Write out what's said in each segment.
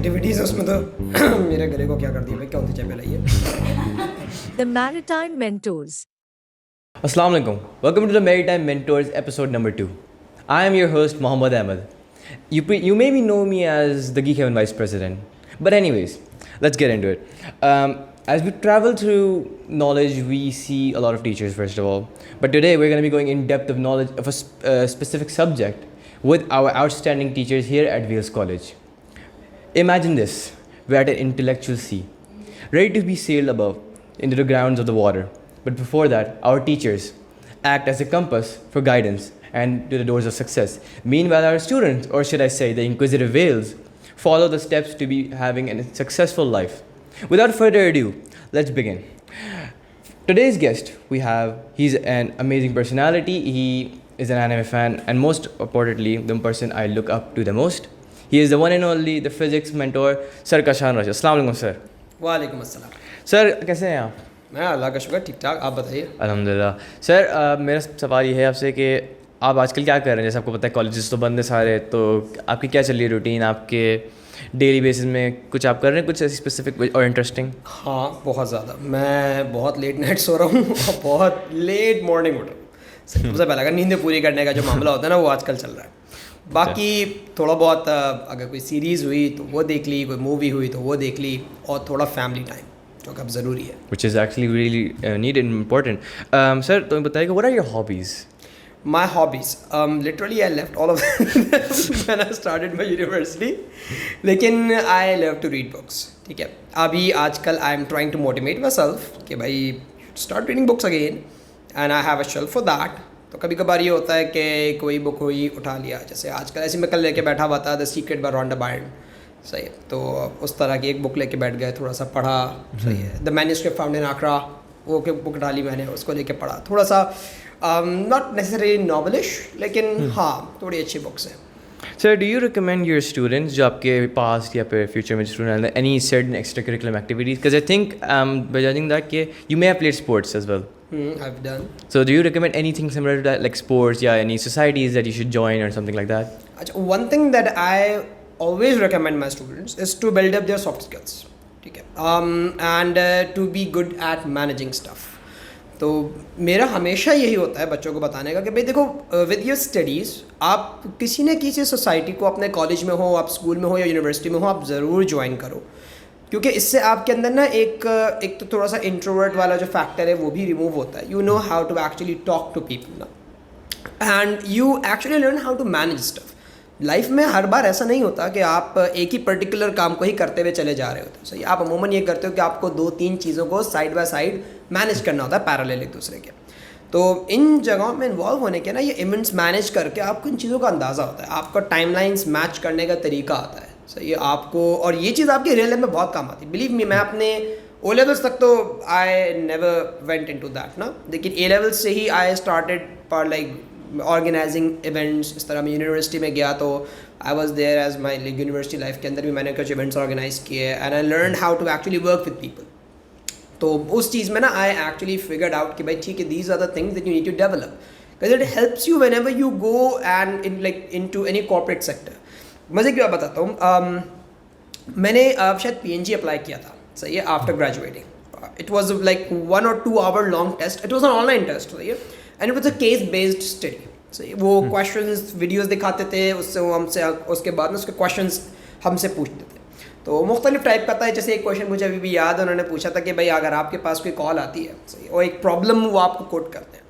Activities उसमें तो मेरे गले को क्या कर दिया भाई, क्या होती चाय पिलाई है। The Maritime Mentors. Assalamu alaikum. Welcome to the Maritime Mentors episode number 2. I am your host Mohammad Ahmed. You maybe know me as the Geek Heaven Vice President. But anyways, let's get into it. As we travel through knowledge, we see a lot of teachers first of all. But today we're going to be going in depth of knowledge of a specific subject with our outstanding teachers here at Wales College. Imagine this. We're at an intellectual sea, ready to be sailed above into the grounds of the water. But before that, our teachers act as a compass for guidance and to the doors of success. Meanwhile, our students, or should I say the inquisitive whales, follow the steps to be having a successful life. Without further ado, let's begin. Today's guest he's an amazing personality. He is an anime fan, and most importantly, the person I look up to the most. He is the one and only, the physics mentor, Sir Kashan Raj. Assalamu alaikum, sir. वालेकुम अस्सलाम। Sir कैसे हैं आप? मैं अल्लाह का शुक्र ठीक ठाक, आप बताइए। अल्हम्दुलिल्लाह। सर मेरा सवाल ये है आपसे कि आप आजकल क्या कर रहे हैं? जैसे आपको पता है कॉलेजेस तो बंद है सारे, तो आपकी क्या चल रही है रूटीन? आपके डेली बेसिस में कुछ आप कर रहे हैं, कुछ ऐसी स्पेसिफिक और इंटरेस्टिंग? हाँ, बहुत ज़्यादा। मैं बहुत लेट नाइट सो रहा हूँ और बहुत लेट मॉर्निंग उठ रहा हूँ। सबसे पहला अगर नींदें पूरी करने का जो मामला होता है ना, वो आजकल चल रहा है। बाकी थोड़ा बहुत अगर कोई सीरीज़ हुई तो वो देख ली, कोई मूवी हुई तो वो देख ली, और थोड़ा फैमिली टाइम जो कि अब ज़रूरी है। Which is actually really needed and important. Sir तो बताइए, what are your hobbies? My hobbies, literally I left all of them when I started my university. लेकिन I love to read books. ठीक है, अभी आजकल I am trying to motivate myself कि भाई start reading books again, and I have a shelf for that. तो कभी कभार ये होता है कि कोई बुक हुई उठा लिया, जैसे आजकल ऐसे मैं कल लेके बैठा हुआ था the secret by Rhonda Byrne. सही है, तो उस तरह की एक बुक लेके बैठ गए, थोड़ा सा पढ़ा। सही है, द मैन्यूस्क्रिप्ट फाउंड इन आक्रा, वो बुक डाली मैंने, उसको लेके पढ़ा। थोड़ा सा नॉट नेसेसरी नॉवलिश, लेकिन हाँ थोड़ी अच्छी बुक्स हैं। Sir, do you recommend your students जो आपके past या फिर future में student हैं, any certain extracurricular activities? Because I think by judging that कि you may have played sports as well. I've done. So do you recommend anything similar to that, like sports, yeah, any societies that you should join or something like that? अच्छा, one thing that I always recommend my students is to build up their soft skills. ठीक है, and to be good at managing stuff. तो मेरा हमेशा यही होता है बच्चों को बताने का कि भाई देखो, विद योर स्टडीज़ आप किसी न किसी सोसाइटी को, अपने कॉलेज में हो, आप स्कूल में हो या यूनिवर्सिटी में हो, आप ज़रूर ज्वाइन करो, क्योंकि इससे आपके अंदर ना एक तो थोड़ा सा इंट्रोवर्ट वाला जो फैक्टर है वो भी रिमूव होता है। You know how to actually talk to people ना, and you actually learn how to manage stuff. Life में हर बार ऐसा नहीं होता कि आप एक ही पर्टिकुलर काम को ही करते हुए चले जा रहे होते हो। सही, आप अमूमन ये करते हो कि आपको 2-3 चीज़ों को साइड बाय साइड मैनेज करना होता है, पैरेलल एक दूसरे के। तो इन जगहों में इन्वॉल्व होने के ना, ये इवेंट्स मैनेज करके आपको इन चीज़ों का अंदाज़ा होता है, आपका टाइमलाइंस मैच करने का तरीका आता है। सही है आपको, और ये चीज़ आपकी रियल लाइफ में बहुत काम आती है। बिलीव मी, मैं अपने ओ लेवल्स तक तो I never went into that ना, लेकिन ए लेवल्स से ही I started for like organising events. इस तरह मैं यूनिवर्सिटी में गया तो I was there as my university life के अंदर भी मैंने कुछ इवेंट्स ऑर्गेनाइज किए, and I learn how to actually work with people. तो उस चीज़ में ना आई एक्चुअली फिगर्ड आउट कि भाई ठीक है, these are the things that you need to develop, because it helps you whenever you go and in like into any corporate sector. मज़े की बात बताता हूँ, मैंने शायद PNG अप्लाई किया था। सही है, after graduating it was like 1 or 2 hour long test. It was an online test. सही है, and it was a case based study. सही, वो क्वेश्चंस वीडियोस दिखाते थे, उससे वो हमसे, उसके बाद में उसके क्वेश्चंस हमसे पूछते थे। तो मुख्तलिफ टाइप का था। जैसे एक क्वेश्चन मुझे अभी भी याद है, उन्होंने पूछा था कि भाई अगर आपके पास कोई कॉल आती है, सही, और एक प्रॉब्लम वो आपको कोट करते हैं,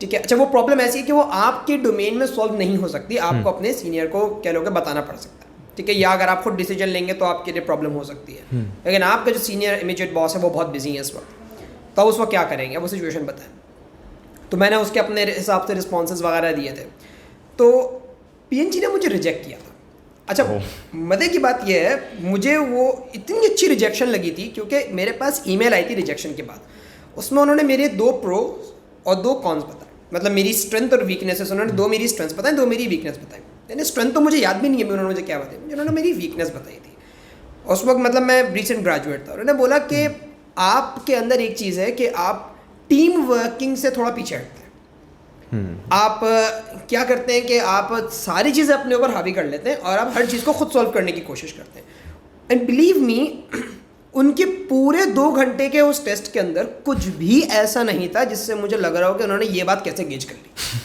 ठीक है, अच्छा वो प्रॉब्लम ऐसी है कि वो आपके डोमेन में सॉल्व नहीं हो सकती, आपको अपने सीनियर को कह लो कि बताना पड़ सकता है। ठीक है, या अगर आप खुद डिसीजन लेंगे तो आपके लिए प्रॉब्लम हो सकती है, लेकिन आपका जो सीनियर इमीडिएट बॉस है वो बहुत बिजी है इस वक्त, तो उस वक्त क्या करेंगे, वो सिचुएशन बताएं। तो मैंने उसके अपने हिसाब से रिस्पॉन्सेज वगैरह दिए थे, तो PNG ने मुझे रिजेक्ट किया था। अच्छा, मज़े की बात यह है, मुझे वो इतनी अच्छी रिजेक्शन लगी थी क्योंकि मेरे पास ईमेल आई थी रिजेक्शन के बाद, उसमें उन्होंने मेरे 2 प्रोज और 2 कॉन्स बताए, मतलब मेरी स्ट्रेंथ और वीकनेसेस। उन्होंने 2 मेरी स्ट्रेंथ्स बताई, 2 मेरी वीकनेस बताई। यानी स्ट्रेंथ तो मुझे याद भी नहीं है उन्होंने मुझे क्या बताया, उन्होंने मेरी वीकनेस बताई थी। उस वक्त मतलब मैं रीसेंट ग्रेजुएट था। उन्होंने बोला कि आपके अंदर एक चीज़ है कि आप टीम वर्किंग से थोड़ा पीछे हटते हैं। आप क्या करते हैं कि आप सारी चीज़ें अपने ऊपर हावी कर लेते हैं और आप हर चीज़ को खुद सॉल्व करने की कोशिश करते हैं। एंड बिलीव मी, उनके पूरे 2 घंटे के उस टेस्ट के अंदर कुछ भी ऐसा नहीं था जिससे मुझे लग रहा हो कि उन्होंने ये बात कैसे गेज कर ली।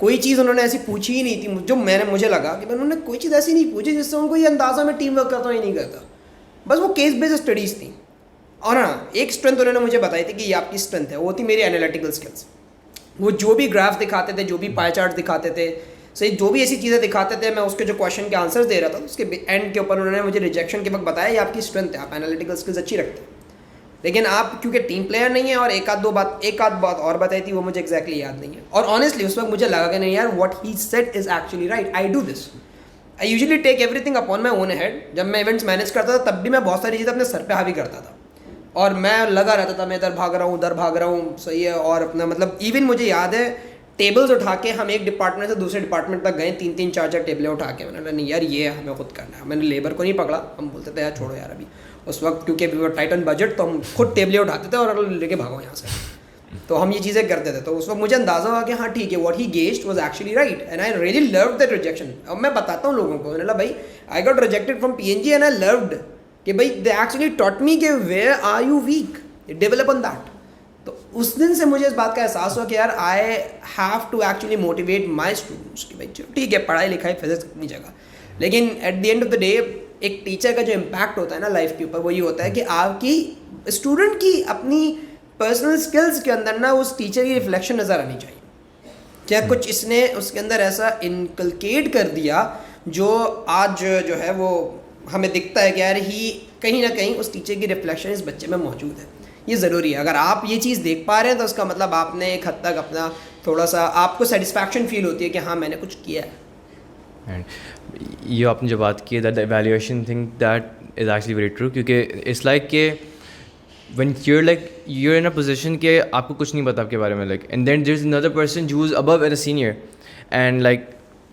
कोई चीज़ उन्होंने ऐसी पूछी ही नहीं थी जो मुझे लगा कि उन्होंने कोई चीज़ ऐसी नहीं पूछी जिससे उनको ये अंदाज़ा मैं टीम वर्क करता हूँ या नहीं करता। बस वो केस बेस्ड स्टडीज़ थी। और हाँ, एक स्ट्रेंथ उन्होंने मुझे बताई थी कि ये आपकी स्ट्रेंथ है, वो थी मेरी एनालिटिकल स्किल्स। वो जो भी ग्राफ दिखाते थे, जो भी पाई चार्ट दिखाते थे, सही जो भी ऐसी चीज़ें दिखाते थे, मैं उसके जो क्वेश्चन के आंसर्स दे रहा था उसके एंड के ऊपर उन्होंने मुझे रिजेक्शन के वक्त बताया ये आपकी स्ट्रेंथ है, आप एनालिटिकल स्किल्स अच्छी रखते हैं, लेकिन आप क्योंकि टीम प्लेयर नहीं है। और एक आध बात और बताई थी, वो मुझे एग्जैक्टली याद नहीं है। और ऑनेस्टली उस वक्त मुझे लगा कि नहीं यार, what he said is actually right, I do this, I usually take everything upon my own head. जब मैं इवेंट्स मैनेज करता था तब भी मैं बहुत सारी चीज़ें अपने सर पे हावी करता था और मैं लगा रहता था, मैं इधर भाग रहा हूँ उधर भाग रहा हूँ, सही है। और अपना मतलब इवन मुझे याद है टेबल्स उठा के हम एक डिपार्टमेंट से दूसरे डिपार्टमेंट तक गए, 3-3 4-4 टेबलें उठा के। मैंने कहा नहीं यार, ये हमें खुद करना है। मैंने लेबर को नहीं पकड़ा, हम बोलते थे यार छोड़ो यार अभी, उस वक्त क्योंकि we were tight on budget, तो हम खुद टेबलें उठाते थे और लेके भागो यहाँ से। तो हम ये चीज़ें करते थे। तो उस वक्त मुझे अंदाज़ा हुआ कि हाँ ठीक है, what he gauged was actually right and I really loved that rejection. अब मैं बताता हूँ लोगों को, मैंने कहा भाई I got rejected from PNG and I loved कि भाई दे एक्चुअली टॉट मी कि where are you weak, develop on that. तो उस दिन से मुझे इस बात का एहसास हुआ कि यार I have to actually motivate my students कि भाई चलो ठीक है, पढ़ाई लिखाई फिजिक्स अपनी जगह, लेकिन at the end of the day एक टीचर का जो इम्पैक्ट होता है ना लाइफ के ऊपर, वो ये होता है कि आपकी स्टूडेंट की अपनी पर्सनल स्किल्स के अंदर ना उस टीचर की रिफ्लेक्शन नज़र आनी चाहिए। क्या कुछ इसने उसके अंदर ऐसा इनकलकेट कर दिया जो आज जो है वो हमें दिखता है कि यार ही कहीं ना कहीं उस टीचर की रिफ्लेक्शन इस बच्चे में मौजूद है। ये ज़रूरी है। अगर आप ये चीज़ देख पा रहे हैं तो उसका मतलब आपने एक हद तक अपना थोड़ा सा आपको सेटिस्फैक्शन फील होती है कि हाँ मैंने कुछ किया है। एंड ये आपने जो बात की that evaluation thing, that is actually very true, क्योंकि इट्स लाइक कि when you're in a position कि आपको कुछ नहीं पता आपके बारे में, like and then there's another person who's above and a senior and like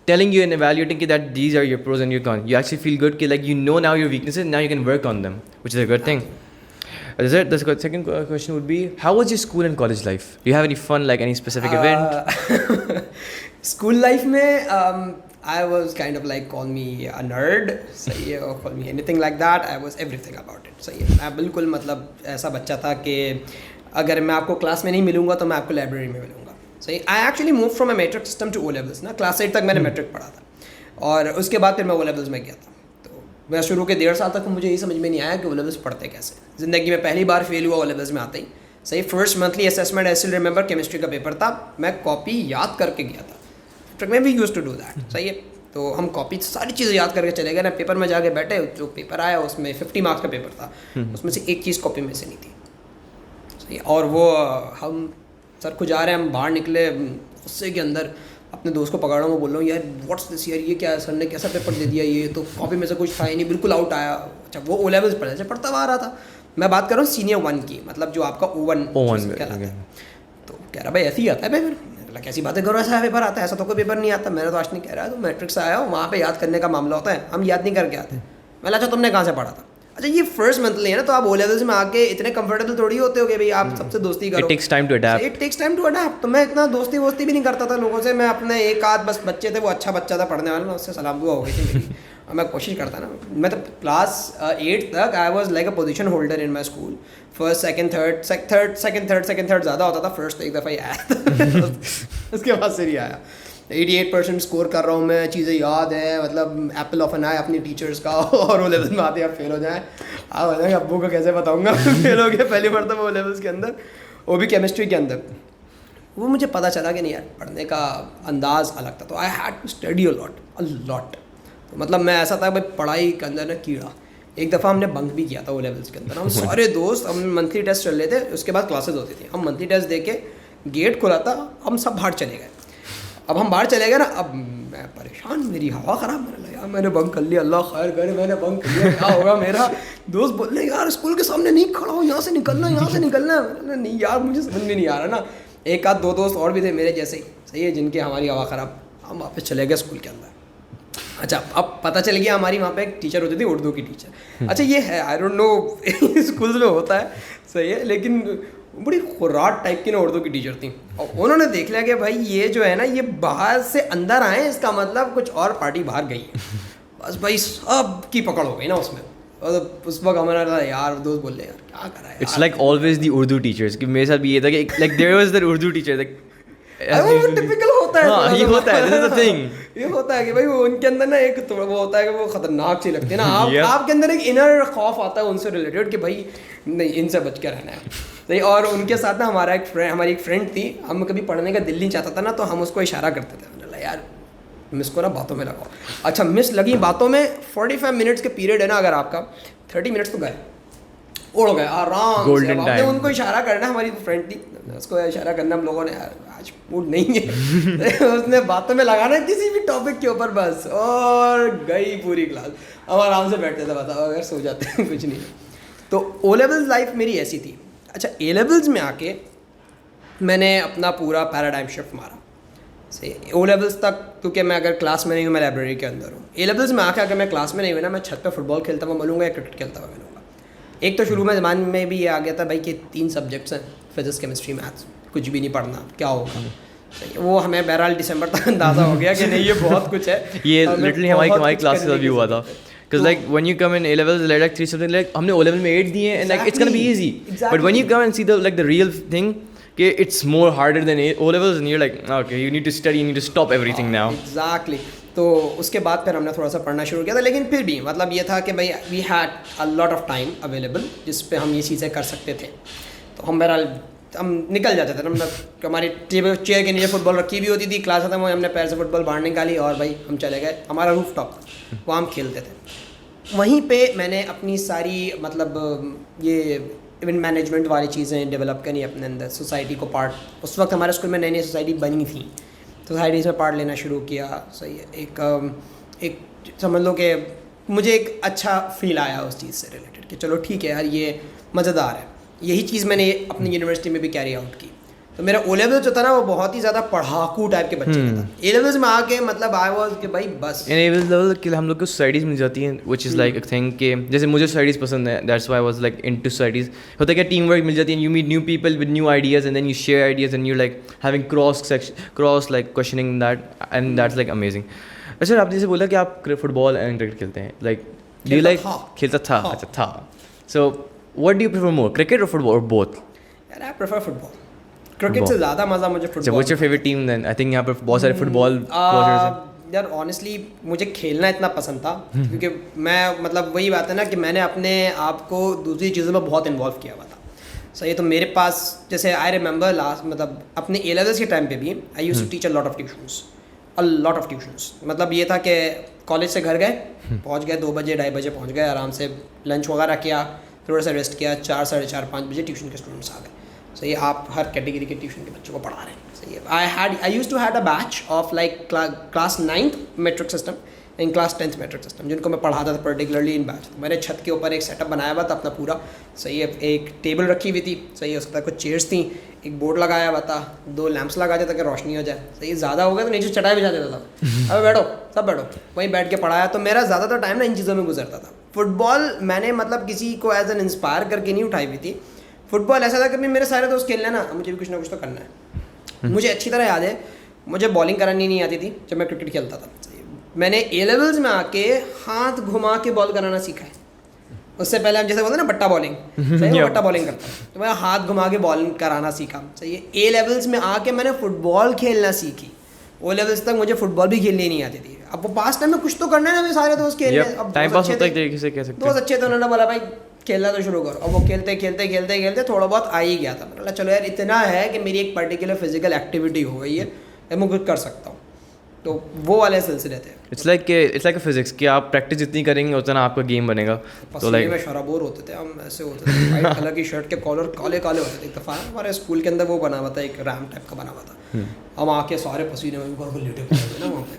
telling you and evaluating that these are your pros and your cons, you actually feel good कि like you know now your weaknesses, now you can work on them, which is a good thing. The second question would be, how was your school and college life? Do you have any fun, like any specific event? School life में I was kind of like, call me a nerd, सही है, or call me anything like that. I was everything about it, सही है। मैं बिल्कुल मतलब ऐसा बच्चा था कि अगर मैं आपको क्लास में नहीं मिलूँगा तो मैं आपको लाइब्रेरी में मिलूँगा, सही। I actually move from a matric system to O levels ना, क्लास 8 तक मैंने मैट्रिक पढ़ा था और उसके बाद फिर मैं ओ लेवल्स में गया था। तो मैं शुरू के 1.5 साल तक मुझे यही समझ में नहीं आया कि ओ लेवल्स पढ़ते कैसे। ज़िंदगी में पहली बार फेल हुआ ओ लेवल्स में आते ही, सही। First monthly assessment, I still remember, chemistry का पेपर था, मैं कॉपी याद करके गया था। मैं भी यूज टू डू दैट, सही है। तो हम कॉपी सारी चीज़ें याद करके चले गए ना, पेपर में जाके बैठे, जो पेपर आया उसमें 50 मार्क्स का पेपर था, उसमें से एक चीज़ कॉपी में से नहीं थी, सही। और वो हम सर को जा रहे हैं, हम बाहर निकले गुस्से के अंदर, अपने दोस्त को पकड़ रहा हूँ, बोल रहा हूँ यार व्हाट्स दिस यार, ये क्या है, सर ने कैसा पेपर दे दिया, ये तो कॉपी में से कुछ था ही नहीं, बिल्कुल आउट आया। अच्छा वो ओ लेवल्स पढ़ता हुआ आ रहा था, मैं बात कर रहा हूँ सीनियर 1 की, मतलब जो आपका O1 कहलाता है। तो कह रहा भाई ऐसे ही आता है पेपर। कैसी बातें करो, ऐसा पेपर आता है, ऐसा तो कोई पेपर नहीं आता। मैंने तो आज नहीं कह रहा, तो मैट्रिक से आया हो, वहाँ पे याद करने का मामला होता है, हम याद नहीं करके आते। मैंने अच्छा तुमने कहाँ से पढ़ा था? अच्छा ये फर्स्ट मंथली है ना, तो आप ओ लेवल्स में आके इतने कंफर्टेबल थोड़ी होते हो कि भाई आप सबसे दोस्ती करो। It takes time to adapt. It takes time to adapt। तो मैं इतना दोस्ती वोस्ती भी नहीं करता था लोगों से। मैं अपने एक आध बस बच्चे थे, वो अच्छा बच्चा था पढ़ने वाला, उससे सलाम दुआ हो गई थी मेरी। और मैं कोशिश करता ना, मैं तो क्लास 8 तक I was like a position holder in my school. First second third ज़्यादा होता था, फर्स्ट एक दफ़ा ही आया उसके बाद से नहीं आया। 88% स्कोर कर रहा हूँ मैं, चीज़ें याद है, मतलब एप्पल ऑफ एन आई अपनी टीचर्स का। और ओ लेवल में आते आप फेल हो जाएँ, आप बताएंगे अब्बू को कैसे बताऊँगा फेल हो गया पहली मरतबा ओ लेवल्स के अंदर, वो भी केमिस्ट्री के अंदर। वो मुझे पता चला कि नहीं यार पढ़ने का अंदाज़ अलग था, तो I had to study a lot. तो मतलब मैं ऐसा था भाई पढ़ाई के अंदर ना कीड़ा। एक दफ़ा हमने बंक भी किया था ओ लेवल्स के अंदर, हम सारे दोस्त, हम मंथली टेस्ट चल रहे थे, उसके बाद क्लासेस होती थी, हम मंथली टेस्ट दे के गेट खुला था, हम सब बाहर चले गए। अब हम बाहर चले गए ना, अब मैं परेशान, मेरी हवा ख़राब, मैंने लगा यार मैंने बंक कर लिया, अल्लाह खैर करे, मैंने बंक कर लिया, क्या होगा मेरा। दोस्त बोल रहे यार स्कूल के सामने नहीं खड़ा हो, यहाँ से निकलना, यहाँ से निकलना। मैंने नहीं यार मुझे समझ में नहीं आ रहा ना। एक आध 2 दोस्त और भी थे मेरे जैसे ही, सही है, जिनकी हमारी हवा ख़राब। हम वापस चले गए स्कूल के अंदर। अच्छा अब पता चल गया हमारी वहाँ पे एक टीचर होती थी, उर्दू की टीचर। अच्छा ये है, आई डोंट नो स्कूल्स में होता है, सही है, लेकिन बड़ी खुराट टाइप की ना उर्दू की टीचर थी। और उन्होंने देख लिया कि भाई ये जो है ना, ये बाहर से अंदर आए, इसका मतलब कुछ और पार्टी बाहर गई है। बस भाई सब की पकड़ हो गई ना उसमें। और तो उस वक्त हमारा था यार, दोस्त बोल रहे यार क्या कर रहा है It's like always the Urdu teachers कि मेरे साथ भी ये था कि like there was that Urdu teacher like वो टिपिकल होता है, हाँ ये होता है, this is the thing. ये होता है कि भाई वो उनके अंदर ना एक वो होता है कि वो खतरनाक सी लगती है ना, Yeah. आपके अंदर एक इनर खौफ आता है उनसे रिलेटेड कि भाई नहीं इनसे बच के रहना है नहीं। और उनके साथ ना हमारी एक फ्रेंड थी, हम कभी पढ़ने का दिल नहीं चाहता था ना, तो हम उसको इशारा करते थे, मैंने बोला यार मिस को ना बातों में लगाओ। अच्छा मिस लगी बातों में, 45 मिनट्स के पीरियड है ना अगर आपका, 30 मिनट्स तो गए, उड़ गए आराम Golden से। अब हमने time. उनको इशारा करना, हमारी फ्रेंड थी, उसको इशारा करना हम लोगों ने, यार आज मूड नहीं है उसने बातों में लगाना किसी भी टॉपिक के ऊपर बस, और गई पूरी क्लास। हम आराम से बैठते थे, बताओ अगर सो जाते हैं कुछ नहीं। तो ओ लेवल्स लाइफ मेरी ऐसी थी। अच्छा ए लेवल्स में आके मैंने अपना पूरा पैराडाइम शिफ्ट मारा से ओ लेवल्स तक, क्योंकि मैं अगर क्लास में नहीं हूँ मैं लाइब्रेरी के अंदर हूँ। ए लेवल्स में आके अगर मैं क्लास में नहीं हुआ ना, मैं छत पे फुटबॉल खेलता हुआ मिलूंगा या क्रिकेट खेलता हुआ मिलूंगा। एक तो शुरू में ज़मान में भी ये आ गया था भाई कि 3 सब्जेक्ट्स हैं, फिजिक्स केमिस्ट्री मैथ्स, कुछ भी नहीं पढ़ना क्या होगा। वो हमें बहरहाल दिसंबर तक अंदाज़ा हो गया कि नहीं ये बहुत कुछ है। ये हमें लिटरली बहुत हमारी कुछ क्लास करने में भी की हुआ था ज़रूरत है। because like when you come in A levels like 3 something like हमने O level में 8 दिए and like it's gonna be easy but when you come and see the real thing कि it's more harder than O levels and you're like okay you need to study, you need to stop everything now. Exactly. तो उसके बाद फिर हमने थोड़ा सा पढ़ना शुरू किया था, लेकिन फिर भी मतलब ये था कि भाई we had a lot of time available जिस पे हम ये चीज़ें कर सकते थे। तो हम बहरहाल हम निकल जाते थे ना, मतलब हमारी टेबल चेयर के नीचे फुटबॉल रखी भी होती थी, क्लास खत्म हुई हमने पैर से फुटबॉल बाहर निकाली और भाई हम चले गए, हमारा रूफ टॉप वहाँ हम खेलते थे। वहीं पे मैंने अपनी सारी मतलब ये इवेंट मैनेजमेंट वाली चीज़ें डेवलप करी अपने अंदर, सोसाइटी को पार्ट, उस वक्त हमारे स्कूल में नई नई सोसाइटी बनी थी, सोसाइटीज़ में पार्ट लेना शुरू किया। सही है, एक समझ लो कि मुझे एक अच्छा फील आया उस चीज़ से रिलेटेड कि चलो ठीक है यार ये मज़ेदार है। यही चीज़ मैंने अपनी यूनिवर्सिटी में भी कैरी आउट की। तो मेरा ओ लेवल जो था ना वो बहुत ही ज़्यादा पढ़ाकू टाइप के बच्चे का था। ए लेवल्स में आके मतलब आई वाज कि भाई बस इन ए लेवल कि हम लोग को सोसाइटीज़ मिल जाती हैं which is like a thing कि जैसे मुझे सोसाइटीज़ पसंद है, that's why I was like into societies। होता है क्या टीम वर्क मिल जाती है, you meet new people with new ideas and then you share ideas and you're like having cross like questioning that and that's like amazing। अच्छा आपने जैसे बोला कि आप फुटबॉल एंड क्रिकेट खेलते हैं, like do you like खेलता था? अच्छा था। So what do you prefer more, cricket or football or both? यार आई प्रेफर फुटबॉल, क्रिकेट से ज़्यादा मज़ा मुझे अच्छा football. what's your favorite team then? I think यहाँ पर बहुत सारे फुटबॉल प्लेयर्स हैं। यार ऑनेस्टली मुझे खेलना इतना पसंद था क्योंकि मैं मतलब वही बात है ना कि मैंने अपने आप को दूसरी चीज़ों में बहुत इन्वॉल्व किया हुआ था। सही तो मेरे पास जैसे आई रिमेंबर लास्ट मतलब अपने ए लेवल्स के टाइम पे भी I used to teach a lot of tuitions. मतलब ये था कि कॉलेज से घर गए, पहुंच गए 2 बजे 2:30 बजे पहुंच गए, आराम से लंच वगैरह किया, थोड़ा सा रेस्ट किया, 4 साढ़े 4 5 बजे ट्यूशन के स्टूडेंट्स आ गए। सही है, आप हर कैटेगरी के ट्यूशन के बच्चों को पढ़ा रहे हैं। सही है, I used to had a batch of like class 9th matric system and class 10th matric system जिनको मैं पढ़ाता था पर्टिकुलरली इन बैच। मैंने छत के ऊपर एक सेटअप बनाया हुआ था अपना पूरा। सही है, एक टेबल रखी हुई थी, सही है, उसके बाद कुछ चेयर्स थी, एक बोर्ड लगाया हुआ था, 2 लैंप्स लगा दिया ताकि रोशनी हो जाए। सही है, ज़्यादा हो गया तो नीचे चटाई बिछा देता था, अब बैठो सब बैठो, वहीं बैठ के पढ़ाया। तो मेरा ज़्यादातर टाइम ना इन चीज़ों में गुजरता था। फुटबॉल मैंने मतलब किसी को एज एन इंस्पायर करके नहीं उठाई हुई थी। फुटबॉल ऐसा था कि मेरे सारे दोस्त खेलना है ना, मुझे भी कुछ ना कुछ तो करना है। मुझे अच्छी तरह याद है मुझे बॉलिंग करानी नहीं आती थी जब मैं क्रिकेट खेलता था। मैंने ए लेवल्स में आके हाथ घुमा के बॉल कराना सीखा है। उससे पहले हम जैसे बोलते हैं ना बट्टा बॉलिंग, सही है, बट्टा बॉलिंग करता हूँ, तो मैं हाथ घुमा के बॉलिंग कराना सीखा। सही है, ए लेवल्स में आके मैंने फुटबॉल खेलना सीखी। ओ लेवल्स तक मुझे फुटबॉल भी खेलनी नहीं आती थी। अब वो पास टाइम में कुछ तो करना है ना, मेरे सारे दोस्त खेल रहे हैं, अब टाइम पास होता है एक तरीके से कह सकते हैं। दोस्त अच्छे थे, उन्होंने बोला भाई खेलना तो शुरू करो। अब वो खेलते खेलते खेलते खेलते थोड़ा बहुत आ ही गया था। मैंने बोला चलो यार इतना है कि मेरी एक पर्टिकुलर फिजिकल एक्टिविटी हो गई है, मैं कुछ कर सकता हूँ। तो वो वाले सिलसिले थे। इट्स लाइक फिजिक्स कि आप प्रैक्टिस जितनी करेंगे उतना आपका गेम बनेगा। तो लाइक में शराबोर होते थे हम, ऐसे होते थे, वाइट कलर की शर्ट के कॉलर काले काले होते थे। एक दफ़ा हमारे स्कूल के अंदर वो बना हुआ था, एक रैम टाइप का बना हुआ था, हम आके सारे पसीने में लेटे पड़े थे ना वहाँ पे।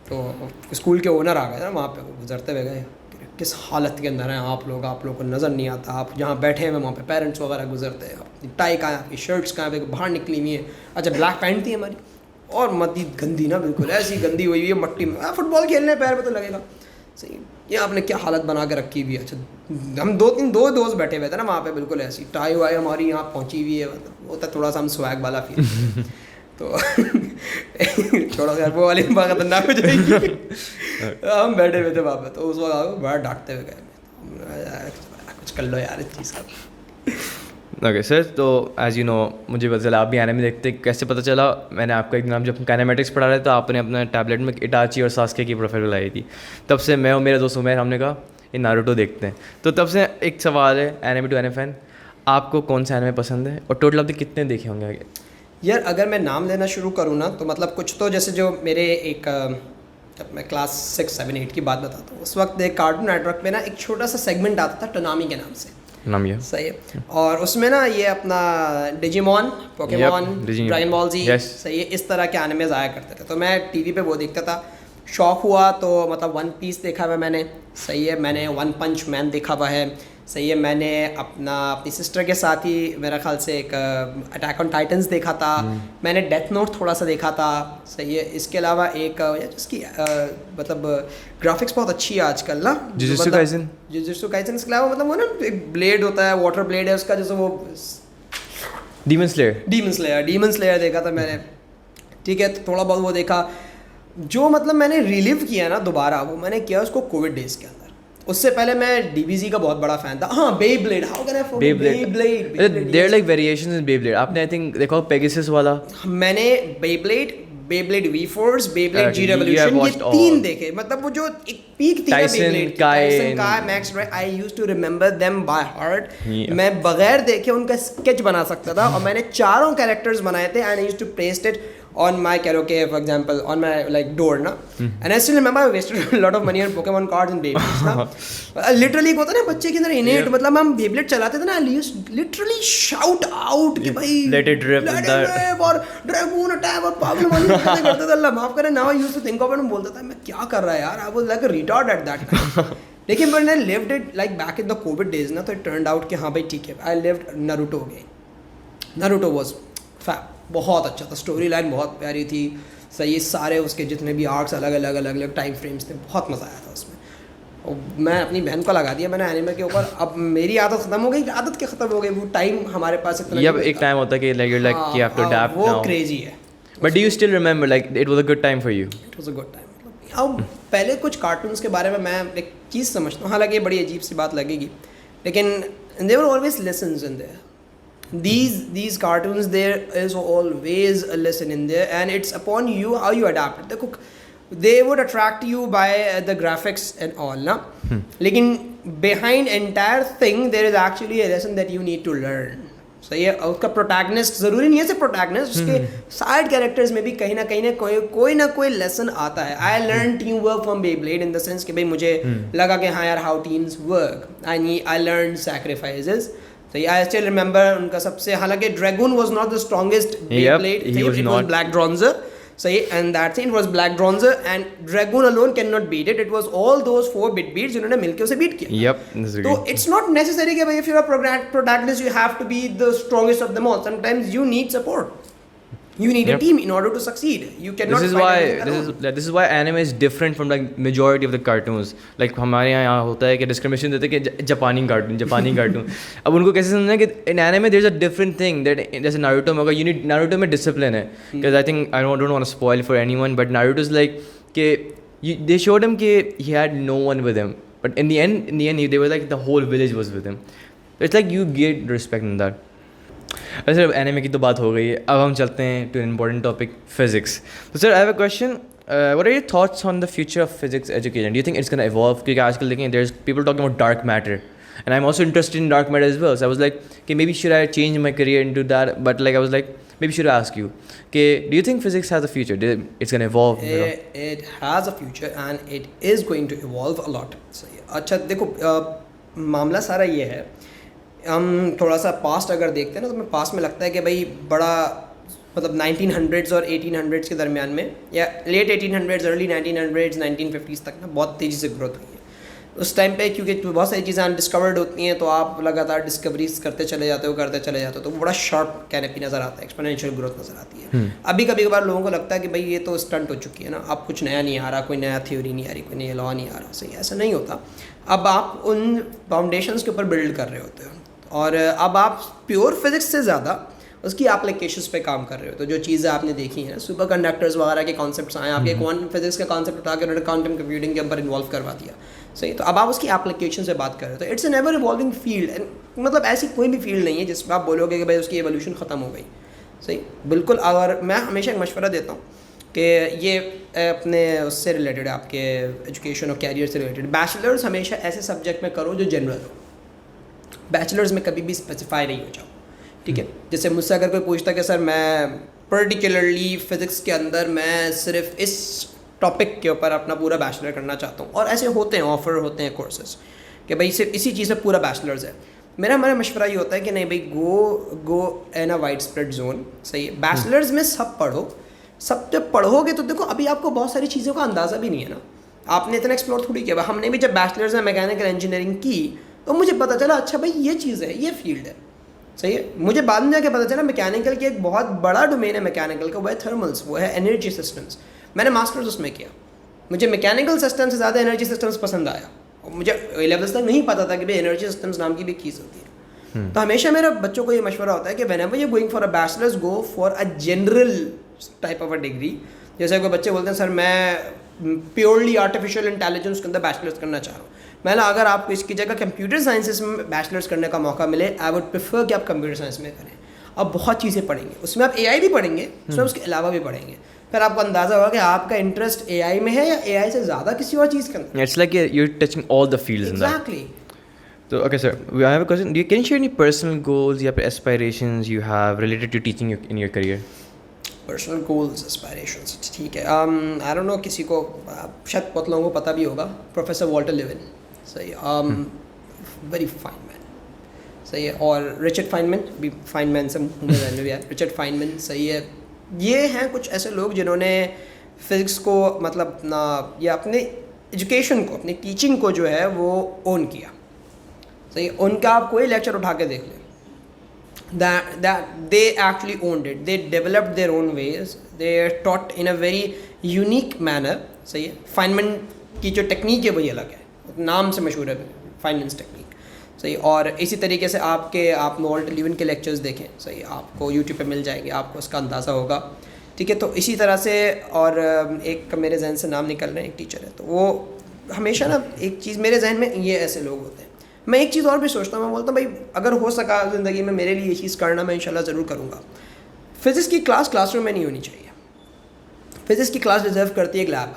तो स्कूल के ओनर आ गए ना वहाँ पे, गुजरते हुए गए, किस हालत के अंदर हैं आप लोग को नज़र नहीं आता, आप जहाँ बैठे हैं वहाँ पे पेरेंट्स वगैरह गुजरते हैं, अपनी टाई कहाँ है, आपकी शर्ट्स कहाँ पे बाहर निकली हुई है। अच्छा ब्लैक पैंट थी हमारी और मद्दी गंदी ना, बिल्कुल ऐसी गंदी हुई है मट्टी में, फुटबॉल खेलने पैर पे तो लगेगा। सही, ये आपने क्या हालत बना के रखी हुई है। अच्छा हम 2 दोस्त बैठे हुए थे ना वहाँ पे, बिल्कुल ऐसी टाई वाई हमारी यहाँ पहुँची हुई है, मतलब होता थोड़ा सा हम स्वैग वाला फील तो छोड़ो यार वो वाली बात खतरनाक हो जाएगी। हम बैठे हुए थे वहाँ पे, तो उस वक्त बड़ा डांटते हुए गए, कुछ कर लो यार इस चीज़ का। ओके सर, तो एज यू नो मुझे पता चला आप भी एनिमे देखते, कैसे पता चला? मैंने आपका एक नाम जब काइनेमेटिक्स पढ़ा रहे तो आपने अपना टैबलेट में इटाची और सास्के की प्रोफाइल लाई थी। तब से मैं और मेरे दोस्त उमैर हमने कहा ये नारुतो देखते हैं। तो तब से एक सवाल है एनिमे टू एनिमे फैन, आपको कौन सा एनिमे पसंद है और टोटल आपने कितने देखे होंगे आगे? यार अगर मैं नाम लेना शुरू करूँ ना तो मतलब कुछ तो जैसे जो मेरे एक जब मैं क्लास 6, 7, 8 की बात बताता हूँ, उस वक्त एक कार्टून नेटवर्क पे ना एक छोटा सा सेगमेंट आता था टोनामी के नाम से। नाम ये सही है। और उसमें ना ये अपना डिजिमॉन, पोकेमॉन, ड्रैगन बॉल जी, सही है, इस तरह के एनिमेज आया करते थे। तो मैं टीवी पे वो देखता था, शौक हुआ तो मतलब वन पीस देखा हुआ मैंने, सही है, मैंने वन पंच मैन देखा हुआ है, सही है, मैंने अपनी सिस्टर के साथ ही मेरा ख्याल से एक अटैक ऑन टाइटन्स देखा था, मैंने डेथ नोट थोड़ा सा देखा था, सही है। इसके अलावा एक जिसकी मतलब ग्राफिक्स बहुत अच्छी है आजकल ना, जुजुत्सु काइसेन। जुजुत्सु काइसेन इसके अलावा मतलब वो ना एक ब्लेड होता है, वाटर ब्लेड है उसका, जैसे वो डीमन स्लेयर देखा था मैंने, ठीक है। तो थोड़ा बहुत वो देखा। जो मतलब मैंने रिलीव किया ना दोबारा, वो मैंने किया उसको कोविड डेज के अंदर। उससे पहले मैं डीबीजी का बहुत बड़ा फैन था। हाँ, Beyblade, how can I forget Beyblade? There are like variations in Beyblade. आपने आई थिंक देखो पेगासस वाला। मैंने Beyblade V Force, Beyblade G Revolution, ये 3 देखे। मतलब वो जो एक पीक थी ना बेब्लेड, टाइसन का, Max Drive, I used to remember them by heart. मैं बगैर देखे उनका स्केच बना सकता था और मैंने 4 कैरेक्टर्स बनाए थे and I used to paste it on my karaoke, for example, on my like door na, and I still remember I wasted a lot of money on Pokemon cards and Beyblades na. Literally होता ना बच्चे के अंदर innate, मतलब हम Beyblade चलाते थे ना, I used to literally shout out कि भाई let it rip और Dragoon attack और पागल वाली हरकतें करते थे। अल्लाह माफ करे, now I used to think of it and बोलता था मैं क्या कर रहा है यार, I was like a retard at that time. लेकिन मैंने lived it like back in the COVID days ना, तो it turned out कि हाँ भाई ठीक है, I lived Naruto again. Naruto was fab, बहुत अच्छा था, स्टोरी लाइन बहुत प्यारी थी, सही, सारे उसके जितने भी आर्क्स अलग अलग टाइम फ्रेम्स थे, बहुत मज़ा आया था उसमें। और मैं अपनी बहन को लगा दिया मैंने एनिमे के ऊपर। अब मेरी आदत ख़त्म हो गई, आदत क्या ख़त्म हो गई, वो टाइम हमारे पास इतना नहीं। एक टाइम होता है कि like you like you have to adapt now, वो क्रेजी है। But do you still remember like it was a good time for you? It was a good time. अब पहले कुछ कार्टून्स के बारे में मैं एक चीज़ समझता हूँ, हालांकि ये बड़ी अजीब सी बात लगेगी, लेकिन there were always lessons in there. These cartoons, there is always a lesson in there, and it's upon you how you adapt it. देखो, they would attract you by the graphics and all ना, लेकिन behind entire thing there is actually a lesson that you need to learn. सही है। उसका protagonist ज़रूरी नहीं है सिर्फ प्रोटैगनिस्ट, उसके साइड कैरेक्टर्स में भी कहीं ना कहीं कोई ना कोई लेसन आता है। I learn team work from Beyblade in the sense कि भाई मुझे लगा कि हाँ यार how teams work, I learn sacrifices. So yeah, I still remember उनका सबसे, हालांकि Dragoon was not the strongest Beyblade, it was Black Bronzer, so and that thing was Black Bronzer and Dragoon alone cannot beat it. It was all those 4 beats जिन्होंने मिलके उसे beat किया। Yep, तो it's not necessary कि भाई if you're a protagonist you have to be the strongest of them all. Sometimes you need support. You need a team in order to succeed. You cannot. This is why anime is different from like majority of the cartoons. Like हमारे यहाँ होता है कि discrimination देते हैं कि जापानी cartoon अब उनको कैसे समझना है कि in anime there is a different thing that जैसे Naruto में होगा, you need Naruto में discipline है, because I think I don't want to spoil for anyone, but Naruto is like कि they showed him कि he had no one with him, but in the end they were like the whole village was with him. It's like you get respect in that. वैसे anime की तो बात हो गई है, अब हम चलते हैं to an important topic, physics. तो sir I have a question, what are your thoughts on the future of physics education? Do you think it's gonna evolve? क्योंकि आजकल देखें there is people talking about dark matter and I am also interested in dark matter as well, so I was like कि maybe should I change my career into that, but like I was like maybe should I ask you कि do you think physics has a future? It's gonna evolve? It has a future and it is going to evolve a lot. अच्छा देखो, मामला सारा ये है, हम थोड़ा सा पास्ट अगर देखते हैं ना, तो हमें पास्ट में लगता है कि भाई बड़ा मतलब 1900s और 1800s के दरमियान में, या late 1800s early 1900s 1950s तक ना बहुत तेज़ी से ग्रोथ हुई है। उस टाइम पे क्योंकि बहुत सारी चीज़ें अनडिस्कवर्ड होती हैं, तो आप लगातार डिस्कवरीज करते चले जाते हो, तो बड़ा शॉर्ट कैनपी नज़र आता है, एक्सपोनेंशियल ग्रोथ नज़र आती है। अभी कभी कभार लोगों को लगता है कि भाई ये तो स्टंट हो चुकी है ना, अब कुछ नया नहीं आ रहा, कोई नया थ्योरी नहीं आ रही, कोई नया लॉ नहीं आ रहा। सही, ऐसा नहीं होता। अब आप उन फाउंडेशंस के ऊपर बिल्ड कर रहे होते हो, और अब आप प्योर फिजिक्स से ज़्यादा उसकी एप्लीकेशंस पे काम कर रहे हो। तो जो चीज़ें आपने देखी हैं, सुपर कंडक्टर्स वगैरह के कॉन्सेप्ट्स आए, आपके क्वांटम फिजिक्स का कॉन्सेप्ट उठा के उन्होंने क्वांटम कंप्यूटिंग के ऊपर इन्वॉल्व करवा दिया, सही। तो अब आप उसकी एप्लीकेशन से बात कर रहे हो, तो it's an ever evolving field. मतलब ऐसी कोई भी फील्ड नहीं है जिसमें आप बोलोगे कि भाई उसकी एवोल्यूशन ख़त्म हो गई, सही, बिल्कुल। और मैं हमेशा एक मशवरा देता हूँ कि ये अपने उससे रिलेटेड है, आपके एजुकेशन और कैरियर से रिलेटेड। बैचलर्स हमेशा ऐसे सब्जेक्ट में करो जो जनरल हो, बैचलर्स में कभी भी स्पेसिफाई नहीं हो जाओ, ठीक है। जैसे मुझसे अगर कोई पूछता कि सर मैं पर्टिकुलरली फ़िज़िक्स के अंदर मैं सिर्फ इस टॉपिक के ऊपर अपना पूरा बैचलर करना चाहता हूँ, और ऐसे होते हैं, ऑफ़र होते हैं कोर्सेज कि भाई सिर्फ इसी चीज़ में पूरा बैचलर्स है, मेरा मशवरा ये होता है कि नहीं भाई, गो इन अ वाइड स्प्रेड जोन, सही है। बैचलर्स में सब पढ़ो, सब जब पढ़ोगे तो देखो अभी आपको बहुत सारी चीज़ों का अंदाज़ा भी नहीं है ना, आपने इतना एक्सप्लोर थोड़ी किया। हमने भी जब बैचलर्स में मैकेनिकल इंजीनियरिंग की तो मुझे पता चला अच्छा भाई ये चीज़ है, ये फील्ड है, सही है। मुझे बाद में जाके पता चला मैकेनिकल की एक बहुत बड़ा डोमेन है मैकेनिकल का, वो है थर्मल्स, वो है एनर्जी सिस्टम्स। मैंने मास्टर्स उसमें किया, मुझे मैकेनिकल सिस्टम से ज़्यादा एनर्जी सिस्टम्स पसंद आया, और मुझे ए लेवल्स तक नहीं पता था कि भाई एनर्जी सिस्टम्स नाम की भी चीज़ होती है। तो हमेशा मेरा बच्चों को ये मशवरा होता है कि whenever you going for a bachelors, go for a general type of a degree. जैसे कोई बच्चे बोलते हैं सर मैं प्योरली आर्टिफिशियल इंटेलिजेंस के अंदर बैचलर्स करना चाह रहा हूँ, मैंने अगर आपको इसकी जगह कंप्यूटर साइंसेस में बैचलर्स करने का मौका मिले, आई वुड प्रेफर कि आप कंप्यूटर साइंस में करें। अब बहुत चीज़ें पढ़ेंगे उसमें, आप एआई भी पढ़ेंगे उसमें, उसके अलावा भी पढ़ेंगे, फिर आपको अंदाज़ा होगा कि आपका इंटरेस्ट एआई में है या एआई से ज़्यादा किसी और चीज़ के अंदर। It's like you're touching all the fields in that. Exactly. So, okay, sir, I have a question. Can you share any personal goals या aspirations you have related to teaching in your career? Personal goals, aspirations, ठीक है। I don't know, किसी को शायद बहुत लोगों को पता भी होगा, प्रोफेसर वॉल्टर लिविन, सही, वेरी फाइन मैन, सही है। और रिचर्ड फाइनमैन भी, फाइनमैन से मुँह में रहने भी आया, रिचर्ड फाइनमैन, सही है। ये हैं कुछ ऐसे लोग जिन्होंने फिज़िक्स को मतलब अपना या अपने एजुकेशन को, अपनी टीचिंग को जो है वो ओन किया, सही। उनका आप कोई लेक्चर उठा के देख लें, that they actually owned it, they developed their own ways, they are taught in a very unique manner, सही है। फाइनमैन की जो टेक्निक है वही अलग है, नाम से मशहूर है फाइनमैन्स टेक्निक, सही। और इसी तरीके से आप वॉल्टर लिविन के लेक्चर्स देखें, सही, आपको यूट्यूब पे मिल जाएंगे, आपको उसका अंदाज़ा होगा, ठीक है। तो इसी तरह से, और एक मेरे जहन से नाम निकल रहे हैं, एक टीचर है, तो वो हमेशा ना एक चीज़ मेरे जहन में, ये ऐसे लोग होते हैं। मैं एक चीज़ और भी सोचता हूँ, मैं बोलता हूँ भाई अगर हो सका ज़िंदगी में मेरे लिए ये चीज़ करना, मैं इंशाल्लाह ज़रूर करूँगा। फिज़िक्स की क्लास क्लासरूम में नहीं होनी चाहिए, फिज़िक्स की क्लास डिज़र्व करती है एक लैब,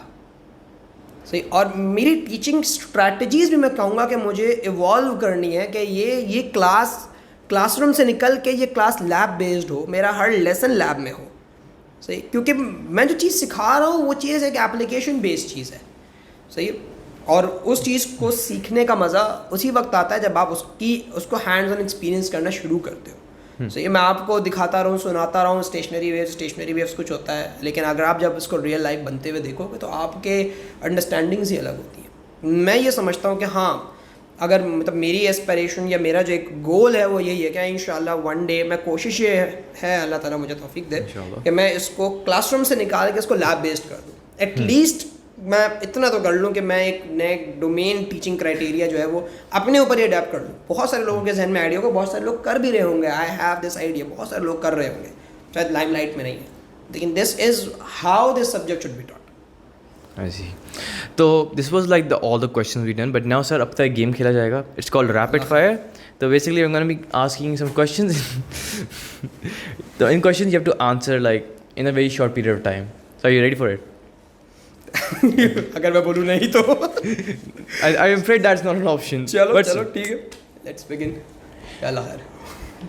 सही। और मेरी टीचिंग स्ट्रैटेजीज़ भी मैं कहूँगा कि मुझे इवॉल्व करनी है कि ये क्लासरूम से निकल के ये क्लास लैब बेस्ड हो, मेरा हर लेसन लैब में हो, सही। क्योंकि मैं जो चीज़ सिखा रहा हूँ वो चीज़ एक एप्लीकेशन बेस्ड चीज़ है, सही। और उस चीज़ को सीखने का मज़ा उसी वक्त आता है जब आप उसको हैंड्स ऑन एक्सपीरियंस करना शुरू करते हो, सही। मैं आपको दिखाता रहूँ, सुनाता रहूँ, स्टेशनरी वेव्स कुछ होता है, लेकिन अगर आप जब इसको रियल लाइफ बनते हुए देखोगे तो आपके अंडरस्टैंडिंग्स ही अलग होती है। मैं ये समझता हूँ कि हाँ, अगर मतलब मेरी एस्पिरेशन या मेरा जो एक गोल है वो यही है कि इंशाल्लाह वन डे, मैं कोशिश ये है, अल्लाह ताला मुझे तौफीक दे कि मैं इसको क्लासरूम से निकाल के इसको लैब बेस्ड कर दूँ। एटलीस्ट मैं इतना तो कर लूँ कि मैं एक नए डोमेन टीचिंग क्राइटेरिया जो है वो अपने ऊपर ही अडेप्ट कर लूँ। बहुत सारे लोगों के जहन में आइडिया होगा, बहुत सारे लोग कर भी रहे होंगे, आई हैव दिस आइडिया, बहुत सारे लोग कर रहे होंगे, शायद लाइमलाइट में नहीं है, लेकिन this is how this subject should be taught. I see. तो this was like all the questions we done, but now sir अब तक गेम खेला जाएगा. It's called rapid fire. So basically I'm going to be asking some questions. So in questions you have to answer like in a very short period of time. So are you ready for it? अगर मैं बोलूँ नहीं तो I'm afraid that's not an option. चलो ठीक है, let's begin. चलो यार.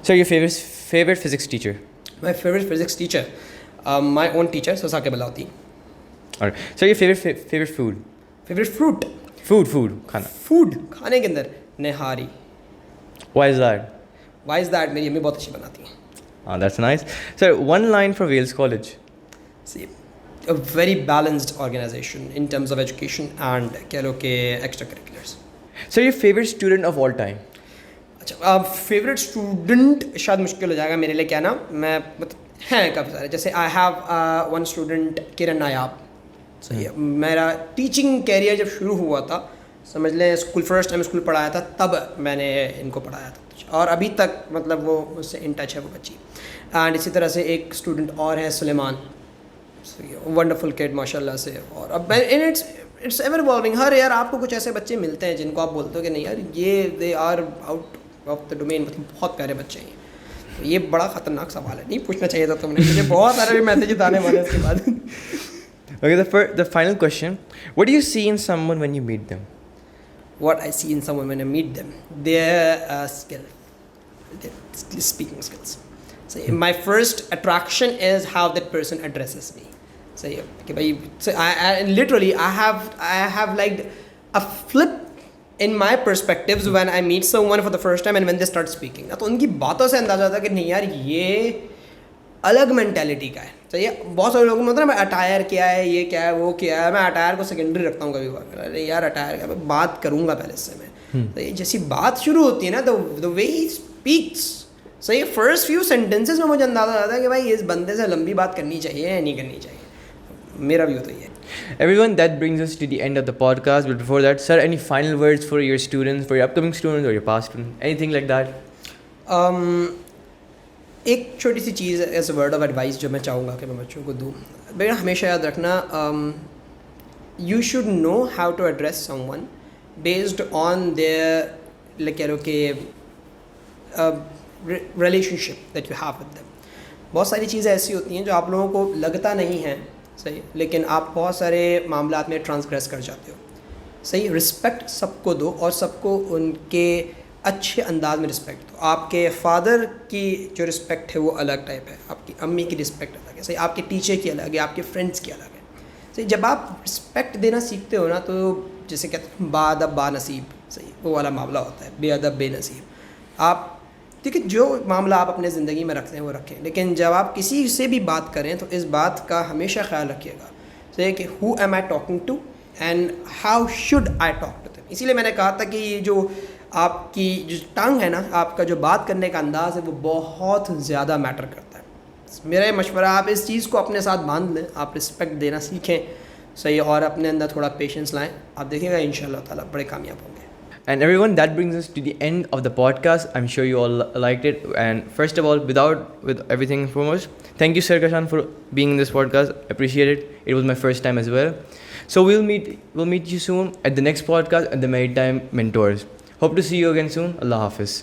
So your favorite physics teacher? My favorite physics teacher, my own teacher, Sasake Balauti. Alright. So your favorite food? Favorite fruit? Food खाना. Food खाने के अंदर निहारी. Why is that? Why is that? मेरी अम्मी बहुत अच्छी बनाती हैं. Oh, that's nice. So one line for Wales College. See, a very balanced organization in terms of education and कह लो कि extracurriculars. So your favorite student of all time? अच्छा, फेवरेट स्टूडेंट शायद मुश्किल हो जाएगा मेरे लिए कहना, मैं मतलब हैं काफ़ी सारे, जैसे आई हैव वन स्टूडेंट किरण नायाब, सही है। मेरा टीचिंग कैरियर जब शुरू हुआ था, समझ लें स्कूल फर्स्ट टाइम स्कूल पढ़ाया था तब मैंने इनको पढ़ाया था, और अभी तक मतलब वो मुझसे इन टच है वो बच्ची. एंड इसी तरह से एक स्टूडेंट और है सुलेमान, वंडरफुल किड माशाल्लाह से. और अब इट्स एवर इवॉल्विंग. हर यार आपको कुछ ऐसे बच्चे मिलते हैं जिनको आप बोलते हो कि नहीं यार ये they are out of the domain, मतलब बहुत प्यारे बच्चे हैं. तो ये बड़ा ख़तरनाक सवाल है, नहीं पूछना चाहिए था तुमने. मुझे बहुत सारे मैसेज आने वाले हैं इसके बाद. Okay, the final question. What do you see in someone when you meet them? What I see in someone when I meet them, their skill, their speaking skills. So my first attraction is how that person addresses me. So कि भाई, so I literally I have like a flip in my perspectives when I meet someone for the first time and when they start speaking. तो उनकी बातों से अंदाजा होता है कि नहीं यार ये अलग मेंटेलिटी का है. तो ये बहुत सारे लोगों को मतलब अटायर क्या है, ये क्या है, वो क्या है. मैं अटायर को सेकेंडरी रखता हूँ कभी कभार. अरे यार अटायर क्या, मैं बात करूँगा पहले इससे मैं. तो ये जैसी बात शुरू होती है ना, द वे ही स्पीक्स, सो ये फर्स्ट फ्यू सेंटेंसेस में मुझे अंदाजा आता है कि भाई इस बंदे से लंबी बात करनी चाहिए या नहीं करनी चाहिए. मेरा व्यू तो ये है. Everyone, that brings us to the end of the podcast. But before that, sir, any final words for your students, for your upcoming students or your past students, anything like that? एक छोटी सी चीज़ as a word of advice जो मैं चाहूँगा कि मैं बच्चों को दूँ. बेटा हमेशा याद रखना, you should know how to address someone based on their कह लो कि relationship that you have with them. बहुत सारी चीज़ें ऐसी होती हैं जो आप लोगों को लगता नहीं है सही, लेकिन आप बहुत सारे मामलात में ट्रांसग्रेस कर जाते हो. सही, रिस्पेक्ट सबको दो और सबको उनके अच्छे अंदाज में रिस्पेक्ट दो. आपके फादर की जो रिस्पेक्ट है वो अलग टाइप है, आपकी अम्मी की रिस्पेक्ट अलग है. सही, आपके टीचर की अलग है, आपके फ्रेंड्स की अलग है. सही, जब आप रिस्पेक्ट देना सीखते हो ना, तो जैसे कहते हैं बादब बानसीब, सही वो वाला मामला होता है, बेअदब बेनसीब. आप ठीक है, जो मामला आप अपने ज़िंदगी में रखते हैं वो रखें, लेकिन जब आप किसी से भी बात करें तो इस बात का हमेशा ख्याल रखिएगा सही कि who am I talking to and how should I talk to them. इसीलिए मैंने कहा था कि ये जो आपकी जो टंग है ना, आपका जो बात करने का अंदाज़ है वो बहुत ज़्यादा मैटर करता है. मेरा ये मशवरा, आप इस चीज़ को अपने साथ बांध लें, आप रिस्पेक्ट देना सीखें सही, और अपने अंदर थोड़ा पेशेंस लाएं. आप देखिएगा इंशाल्लाह ताला बड़े कामयाब होंगे. And everyone, that brings us to the end of the podcast. I'm sure you all liked it. And first of all, with everything foremost, thank you, Sir Kashan, for being in this podcast. Appreciate it. It was my first time as well. So we'll meet you soon at the next podcast at the Maritime Mentors. Hope to see you again soon. Allah Hafiz.